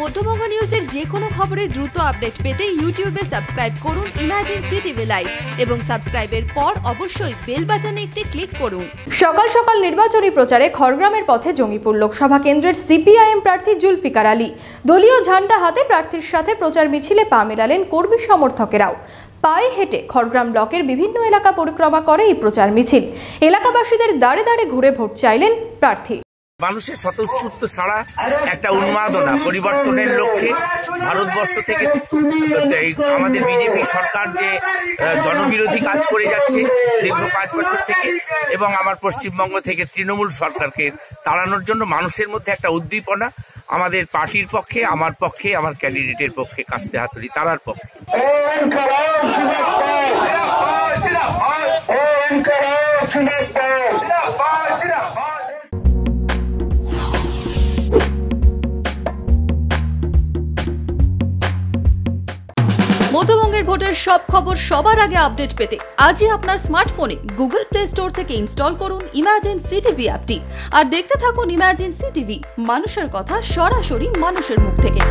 মধ্যবঙ্গ নিউজের যে কোনো খবরের দ্রুত আপডেট পেতে ইউটিউবে সাবস্ক্রাইব করুন ইমার্জেন্সি টিভি লাইভ এবং সাবস্ক্রাইবের পর অবশ্যই বেল বাটনে একটি ক্লিক করুন। সকাল সকাল নির্বাচনী প্রচারে খড়গ্রামের পথে জঙ্গিপুর লোকসভা কেন্দ্রের সিপিআইএম প্রার্থী জুলফিকার আলী। দলীয় ঝান্ডা হাতে প্রার্থীর সাথে প্রচার মিছিলে পা মেলালেন কর্মী সমর্থকেরাও। পায়ে হেঁটে খড়গ্রাম ব্লকের বিভিন্ন এলাকা পরিক্রমা করে এই প্রচার মিছিল। এলাকাবাসীদের দাঁড়ে দাঁড়ে ঘুরে ভোট চাইলেন প্রার্থী। মানুষের স্বতঃস্ফূর্ত ছাড়া একটা উন্মাদনা পরিবর্তনের লক্ষ্যে ভারতবর্ষ থেকে আমাদের বিজেপি সরকার যে জনবিরোধী কাজ করে যাচ্ছে দীর্ঘ 5 বছর থেকে, এবং আমার পশ্চিমবঙ্গ থেকে তৃণমূল সরকারকে তাড়ানোর জন্য মানুষের মধ্যে একটা উদ্দীপনা, আমাদের পার্টির পক্ষে, আমার পক্ষে, আমার ক্যান্ডিডেটের পক্ষে কাস্তে হাতুড়ি তারার পক্ষে। মধ্যবঙ্গের ভোটের সব খবর সবার আগে আপডেট পেতে আজই আপনার স্মার্টফোনে গুগল প্লে স্টোর থেকে ইনস্টল করুন ইমার্জেন্সি টিভি অ্যাপটি আর দেখতে থাকুন ইমার্জেন্সি টিভি, মানুষের কথা সরাসরি মানুষের মুখ থেকে।